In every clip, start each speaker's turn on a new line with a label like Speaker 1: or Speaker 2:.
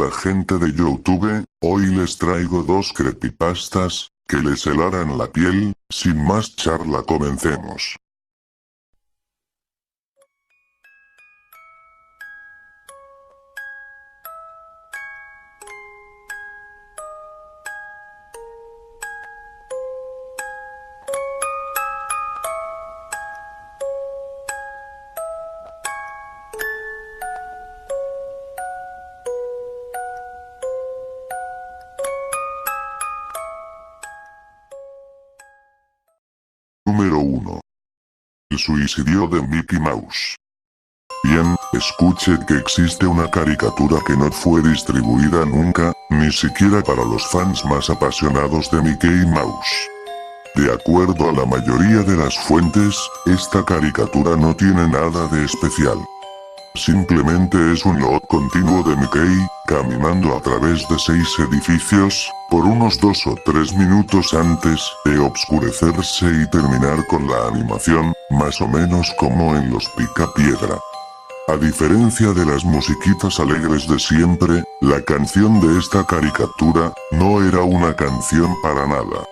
Speaker 1: Hola gente de YouTube, hoy les traigo dos creepypastas, que les helarán la piel. Sin más charla, comencemos. Número 1. El suicidio de Mickey Mouse. Bien, escuchen que existe una caricatura que no fue distribuida nunca, ni siquiera para los fans más apasionados de Mickey Mouse. De acuerdo a la mayoría de las fuentes, esta caricatura no tiene nada de especial. Simplemente es un loop continuo de Mickey, caminando a través de 6 edificios, por unos 2 o 3 minutos antes de oscurecerse y terminar con la animación, más o menos como en los Picapiedra. A diferencia de las musiquitas alegres de siempre, la canción de esta caricatura no era una canción para nada.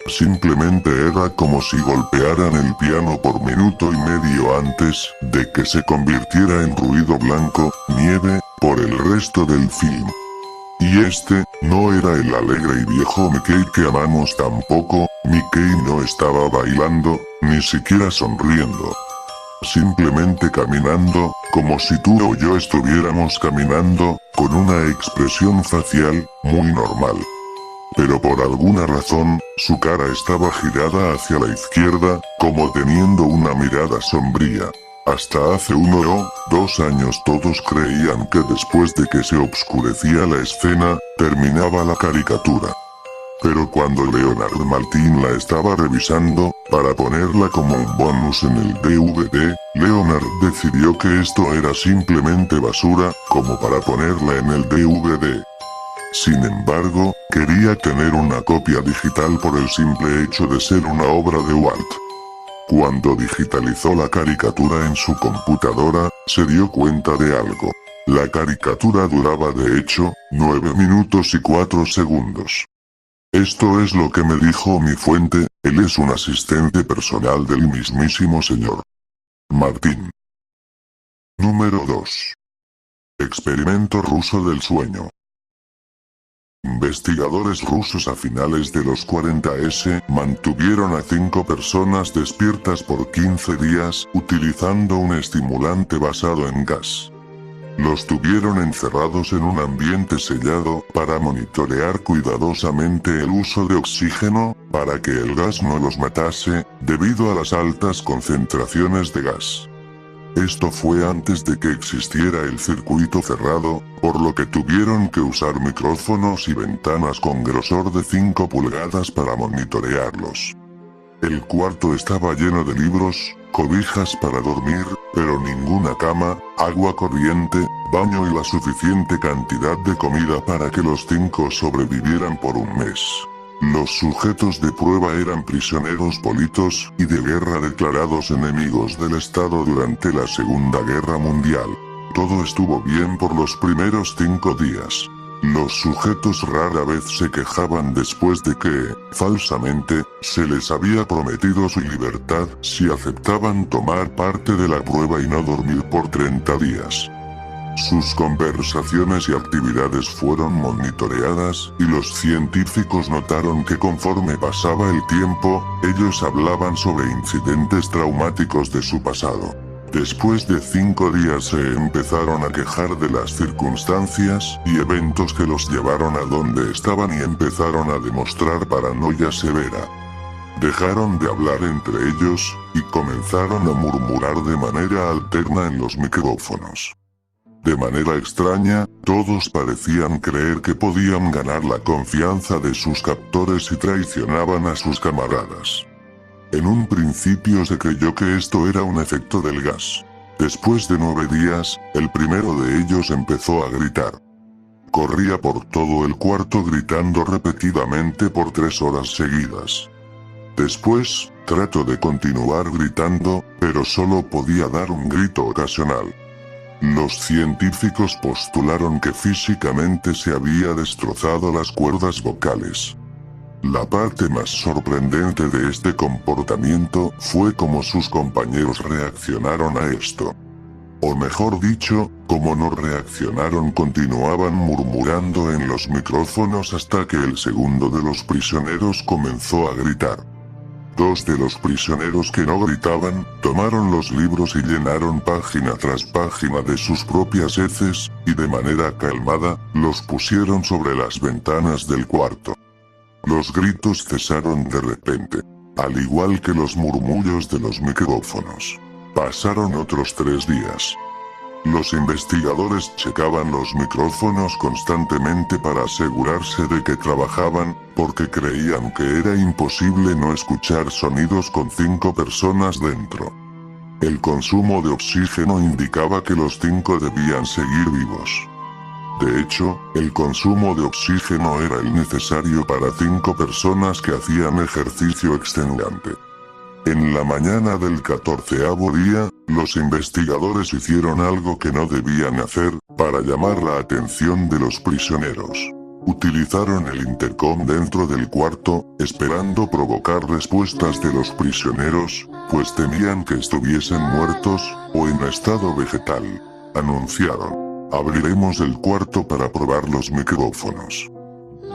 Speaker 1: Simplemente era como si golpearan el piano por minuto y medio antes de que se convirtiera en ruido blanco, nieve, por el resto del film. Y este, no era el alegre y viejo Mickey que amamos tampoco. Mickey no estaba bailando, ni siquiera sonriendo. Simplemente caminando, como si tú o yo estuviéramos caminando, con una expresión facial, muy normal. Pero por alguna razón, su cara estaba girada hacia la izquierda, como teniendo una mirada sombría. Hasta hace 1 o 2 años todos creían que después de que se oscurecía la escena, terminaba la caricatura. Pero cuando Leonard Maltin la estaba revisando, para ponerla como un bonus en el DVD, Leonard decidió que esto era simplemente basura, como para ponerla en el DVD. Sin embargo, quería tener una copia digital por el simple hecho de ser una obra de Walt. Cuando digitalizó la caricatura en su computadora, se dio cuenta de algo. La caricatura duraba de hecho, 9 minutos y 4 segundos. Esto es lo que me dijo mi fuente, él es un asistente personal del mismísimo señor Martin. Número 2. Experimento ruso del sueño. Investigadores rusos a finales de los 40s mantuvieron a 5 personas despiertas por 15 días utilizando un estimulante basado en gas. Los tuvieron encerrados en un ambiente sellado para monitorear cuidadosamente el uso de oxígeno, para que el gas no los matase, debido a las altas concentraciones de gas. Esto fue antes de que existiera el circuito cerrado, por lo que tuvieron que usar micrófonos y ventanas con grosor de 5 pulgadas para monitorearlos. El cuarto estaba lleno de libros, cobijas para dormir, pero ninguna cama, agua corriente, baño y la suficiente cantidad de comida para que los 5 sobrevivieran por un mes. Los sujetos de prueba eran prisioneros políticos y de guerra declarados enemigos del Estado durante la Segunda Guerra Mundial. Todo estuvo bien por los primeros 5 días. Los sujetos rara vez se quejaban después de que, falsamente, se les había prometido su libertad si aceptaban tomar parte de la prueba y no dormir por 30 días. Sus conversaciones y actividades fueron monitoreadas, y los científicos notaron que conforme pasaba el tiempo, ellos hablaban sobre incidentes traumáticos de su pasado. Después de 5 días se empezaron a quejar de las circunstancias y eventos que los llevaron a donde estaban y empezaron a demostrar paranoia severa. Dejaron de hablar entre ellos, y comenzaron a murmurar de manera alterna en los micrófonos. De manera extraña, todos parecían creer que podían ganar la confianza de sus captores y traicionaban a sus camaradas. En un principio se creyó que esto era un efecto del gas. Después de 9 días, el primero de ellos empezó a gritar. Corría por todo el cuarto gritando repetidamente por 3 horas seguidas. Después, trató de continuar gritando, pero solo podía dar un grito ocasional. Los científicos postularon que físicamente se había destrozado las cuerdas vocales. La parte más sorprendente de este comportamiento fue cómo sus compañeros reaccionaron a esto. O mejor dicho, como no reaccionaron, continuaban murmurando en los micrófonos hasta que el segundo de los prisioneros comenzó a gritar. Dos de los prisioneros que no gritaban, tomaron los libros y llenaron página tras página de sus propias heces, y de manera calmada, los pusieron sobre las ventanas del cuarto. Los gritos cesaron de repente, al igual que los murmullos de los micrófonos. Pasaron otros 3 días. Los investigadores checaban los micrófonos constantemente para asegurarse de que trabajaban, porque creían que era imposible no escuchar sonidos con 5 personas dentro. El consumo de oxígeno indicaba que los 5 debían seguir vivos. De hecho, el consumo de oxígeno era el necesario para 5 personas que hacían ejercicio extenuante. En la mañana del 14º día, los investigadores hicieron algo que no debían hacer, para llamar la atención de los prisioneros. Utilizaron el intercom dentro del cuarto, esperando provocar respuestas de los prisioneros, pues temían que estuviesen muertos, o en estado vegetal. Anunciaron: abriremos el cuarto para probar los micrófonos.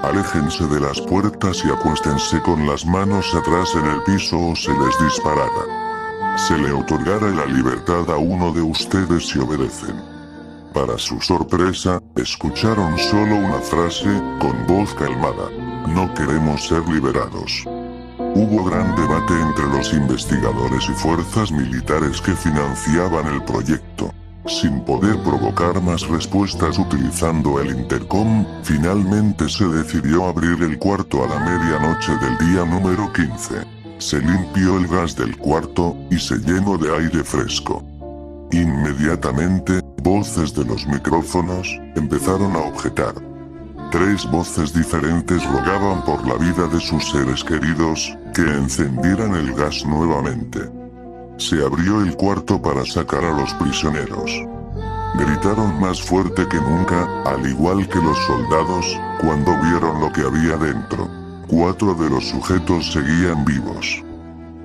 Speaker 1: Aléjense de las puertas y acuéstense con las manos atrás en el piso o se les disparará. Se le otorgará la libertad a uno de ustedes si obedecen. Para su sorpresa, escucharon solo una frase, con voz calmada: no queremos ser liberados. Hubo gran debate entre los investigadores y fuerzas militares que financiaban el proyecto. Sin poder provocar más respuestas utilizando el intercom, finalmente se decidió abrir el cuarto a la medianoche del día número 15. Se limpió el gas del cuarto, y se llenó de aire fresco. Inmediatamente, voces de los micrófonos empezaron a objetar. 3 voces diferentes rogaban por la vida de sus seres queridos, que encendieran el gas nuevamente. Se abrió el cuarto para sacar a los prisioneros. Gritaron más fuerte que nunca, al igual que los soldados, cuando vieron lo que había dentro. 4 de los sujetos seguían vivos.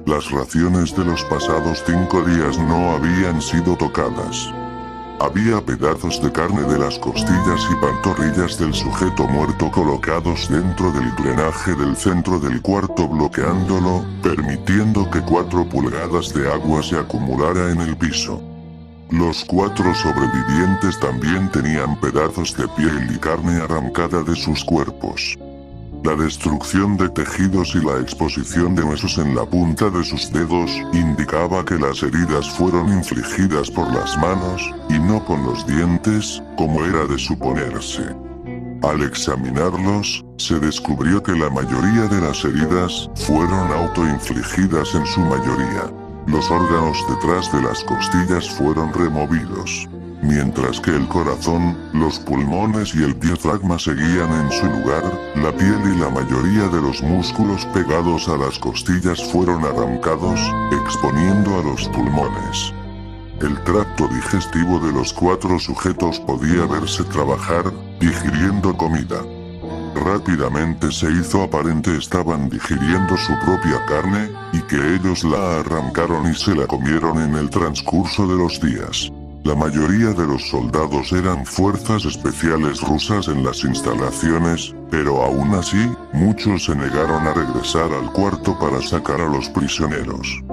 Speaker 1: Las raciones de los pasados 5 días no habían sido tocadas. Había pedazos de carne de las costillas y pantorrillas del sujeto muerto colocados dentro del drenaje del centro del cuarto, bloqueándolo, permitiendo que 4 pulgadas de agua se acumulara en el piso. Los 4 sobrevivientes también tenían pedazos de piel y carne arrancada de sus cuerpos. La destrucción de tejidos y la exposición de huesos en la punta de sus dedos indicaba que las heridas fueron infligidas por las manos, y no con los dientes, como era de suponerse. Al examinarlos, se descubrió que la mayoría de las heridas fueron autoinfligidas en su mayoría. Los órganos detrás de las costillas fueron removidos, mientras que el corazón, los pulmones y el diafragma seguían en su lugar. La piel y la mayoría de los músculos pegados a las costillas fueron arrancados, exponiendo a los pulmones. El tracto digestivo de los 4 sujetos podía verse trabajar, digiriendo comida. Rápidamente se hizo aparente estaban digiriendo su propia carne, y que ellos la arrancaron y se la comieron en el transcurso de los días. La mayoría de los soldados eran fuerzas especiales rusas en las instalaciones, pero aún así, muchos se negaron a regresar al cuarto para sacar a los prisioneros.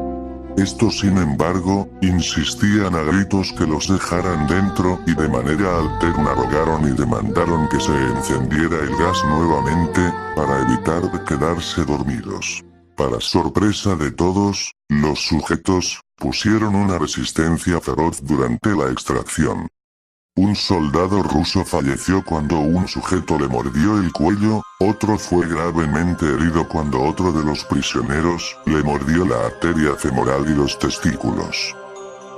Speaker 1: Estos, sin embargo, insistían a gritos que los dejaran dentro, y de manera alterna rogaron y demandaron que se encendiera el gas nuevamente, para evitar quedarse dormidos. Para sorpresa de todos, los sujetos pusieron una resistencia feroz durante la extracción. Un soldado ruso falleció cuando un sujeto le mordió el cuello, otro fue gravemente herido cuando otro de los prisioneros le mordió la arteria femoral y los testículos.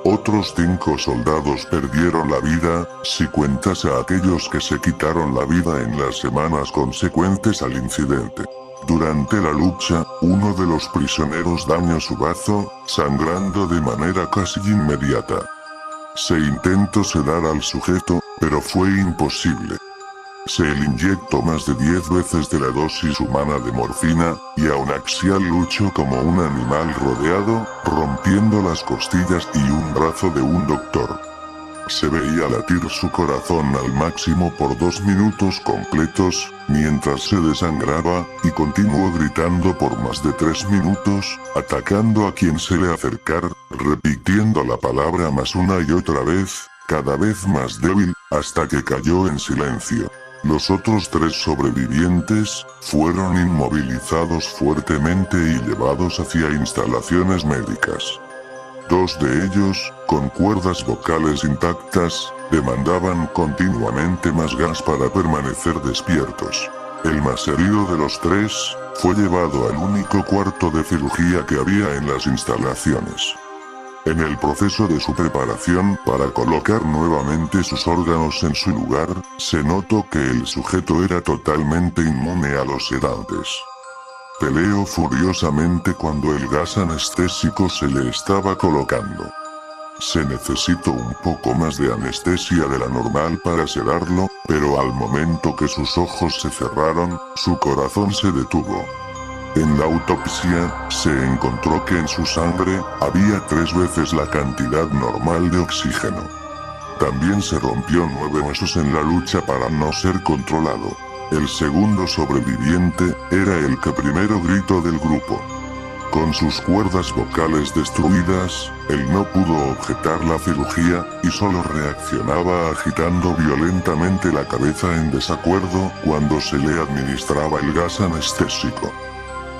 Speaker 1: Otros 5 soldados perdieron la vida, si cuentas a aquellos que se quitaron la vida en las semanas consecuentes al incidente. Durante la lucha, uno de los prisioneros dañó su brazo, sangrando de manera casi inmediata. Se intentó sedar al sujeto, pero fue imposible. Se le inyectó más de 10 veces de la dosis humana de morfina, y aún Axial luchó como un animal rodeado, rompiendo las costillas y un brazo de un doctor. Se veía latir su corazón al máximo por 2 minutos completos, mientras se desangraba, y continuó gritando por más de 3 minutos, atacando a quien se le acercara, repitiendo la palabra más una y otra vez, cada vez más débil, hasta que cayó en silencio. Los otros 3 sobrevivientes fueron inmovilizados fuertemente y llevados hacia instalaciones médicas. 2 de ellos, con cuerdas vocales intactas, demandaban continuamente más gas para permanecer despiertos. El más herido de los 3 fue llevado al único cuarto de cirugía que había en las instalaciones. En el proceso de su preparación para colocar nuevamente sus órganos en su lugar, se notó que el sujeto era totalmente inmune a los sedantes. Peleó furiosamente cuando el gas anestésico se le estaba colocando. Se necesitó un poco más de anestesia de la normal para sedarlo, pero al momento que sus ojos se cerraron, su corazón se detuvo. En la autopsia, se encontró que en su sangre, había 3 veces la cantidad normal de oxígeno. También se rompió 9 huesos en la lucha para no ser controlado. El segundo sobreviviente, era el que primero gritó del grupo. Con sus cuerdas vocales destruidas, él no pudo objetar la cirugía, y solo reaccionaba agitando violentamente la cabeza en desacuerdo cuando se le administraba el gas anestésico.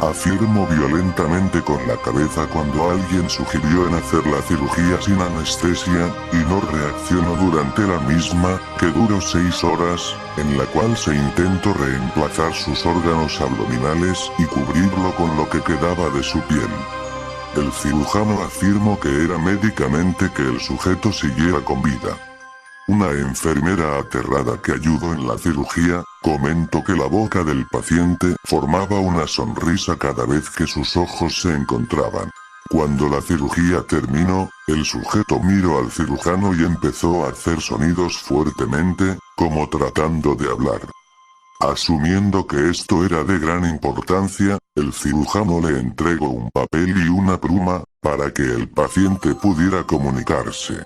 Speaker 1: Afirmó violentamente con la cabeza cuando alguien sugirió en hacer la cirugía sin anestesia, y no reaccionó durante la misma, que duró 6 horas, en la cual se intentó reemplazar sus órganos abdominales y cubrirlo con lo que quedaba de su piel. El cirujano afirmó que era médicamente que el sujeto siguiera con vida. Una enfermera aterrada que ayudó en la cirugía, comentó que la boca del paciente formaba una sonrisa cada vez que sus ojos se encontraban. Cuando la cirugía terminó, el sujeto miró al cirujano y empezó a hacer sonidos fuertemente, como tratando de hablar. Asumiendo que esto era de gran importancia, el cirujano le entregó un papel y una pluma, para que el paciente pudiera comunicarse.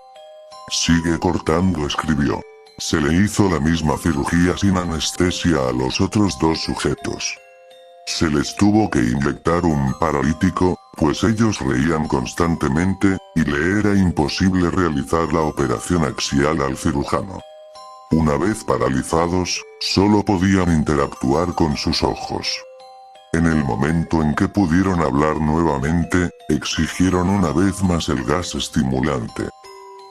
Speaker 1: Sigue cortando, escribió. Se le hizo la misma cirugía sin anestesia a los otros 2 sujetos. Se les tuvo que inyectar un paralítico, pues ellos reían constantemente, y le era imposible realizar la operación axial al cirujano. Una vez paralizados, solo podían interactuar con sus ojos. En el momento en que pudieron hablar nuevamente, exigieron una vez más el gas estimulante.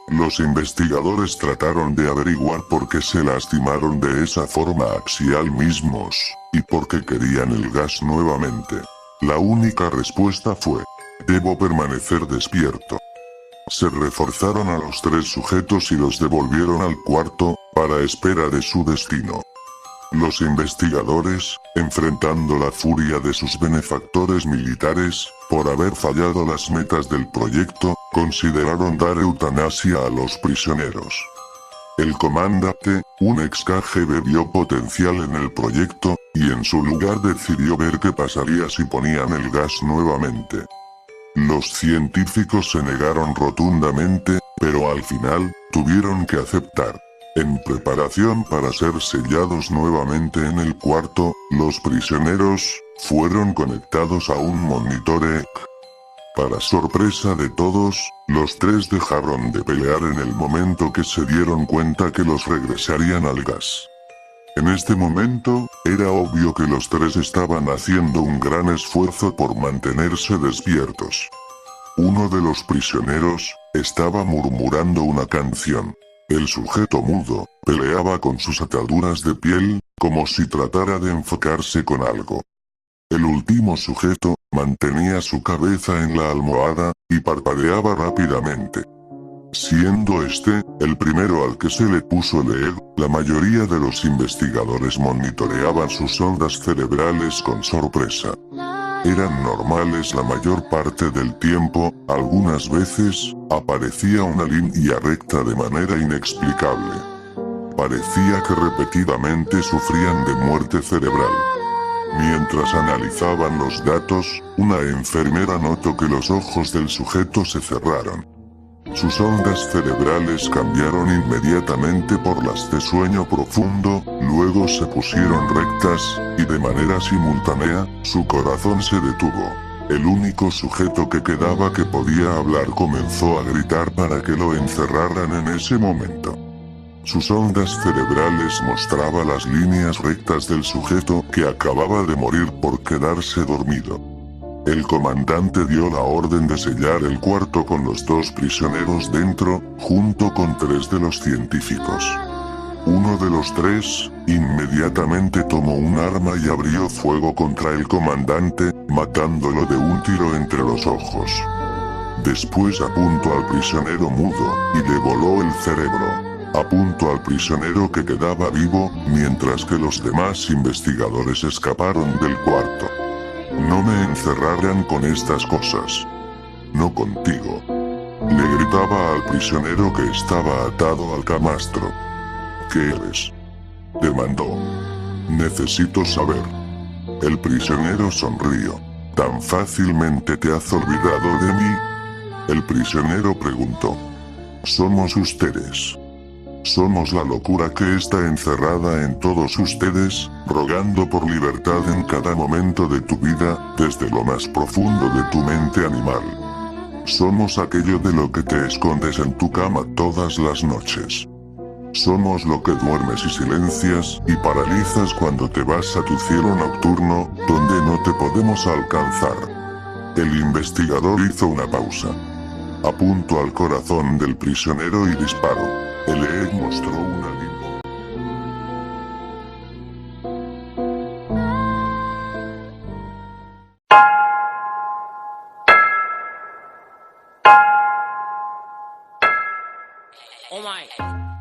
Speaker 1: Los investigadores trataron de averiguar por qué se lastimaron de esa forma axial mismos, y por qué querían el gas nuevamente. La única respuesta fue: debo permanecer despierto. Se reforzaron a los 3 sujetos y los devolvieron al cuarto, para espera de su destino. Los investigadores, enfrentando la furia de sus benefactores militares, por haber fallado las metas del proyecto, consideraron dar eutanasia a los prisioneros. El comandante, un ex KGB, vio potencial en el proyecto, y en su lugar decidió ver qué pasaría si ponían el gas nuevamente. Los científicos se negaron rotundamente, pero al final, tuvieron que aceptar. En preparación para ser sellados nuevamente en el cuarto, los prisioneros fueron conectados a un monitor EEG. Para sorpresa de todos, los 3 dejaron de pelear en el momento que se dieron cuenta que los regresarían al gas. En este momento, era obvio que los 3 estaban haciendo un gran esfuerzo por mantenerse despiertos. Uno de los prisioneros estaba murmurando una canción. El sujeto mudo peleaba con sus ataduras de piel, como si tratara de enfocarse con algo. El último sujeto mantenía su cabeza en la almohada y parpadeaba rápidamente. Siendo este el primero al que se le puso el EEG, la mayoría de los investigadores monitoreaban sus ondas cerebrales con sorpresa. Eran normales la mayor parte del tiempo, algunas veces, aparecía una línea recta de manera inexplicable. Parecía que repetidamente sufrían de muerte cerebral. Mientras analizaban los datos, una enfermera notó que los ojos del sujeto se cerraron. Sus ondas cerebrales cambiaron inmediatamente por las de sueño profundo, luego se pusieron rectas, y de manera simultánea, su corazón se detuvo. El único sujeto que quedaba que podía hablar comenzó a gritar para que lo encerraran en ese momento. Sus ondas cerebrales mostraban las líneas rectas del sujeto que acababa de morir por quedarse dormido. El comandante dio la orden de sellar el cuarto con los 2 prisioneros dentro, junto con 3 de los científicos. Uno de los 3, inmediatamente tomó un arma y abrió fuego contra el comandante, matándolo de un tiro entre los ojos. Después apuntó al prisionero mudo, y le voló el cerebro. Apuntó al prisionero que quedaba vivo, mientras que los demás investigadores escaparon del cuarto. No me encerrarán con estas cosas. No contigo. Le gritaba al prisionero que estaba atado al camastro. ¿Qué eres? Demandó. Necesito saber. El prisionero sonrió. ¿Tan fácilmente te has olvidado de mí? El prisionero preguntó. Somos ustedes. Somos la locura que está encerrada en todos ustedes, rogando por libertad en cada momento de tu vida, desde lo más profundo de tu mente animal. Somos aquello de lo que te escondes en tu cama todas las noches. Somos lo que duermes y silencias, y paralizas cuando te vas a tu cielo nocturno, donde no te podemos alcanzar. El investigador hizo una pausa. Apuntó al corazón del prisionero y disparó. El EEG mostró una línea.
Speaker 2: Oh my.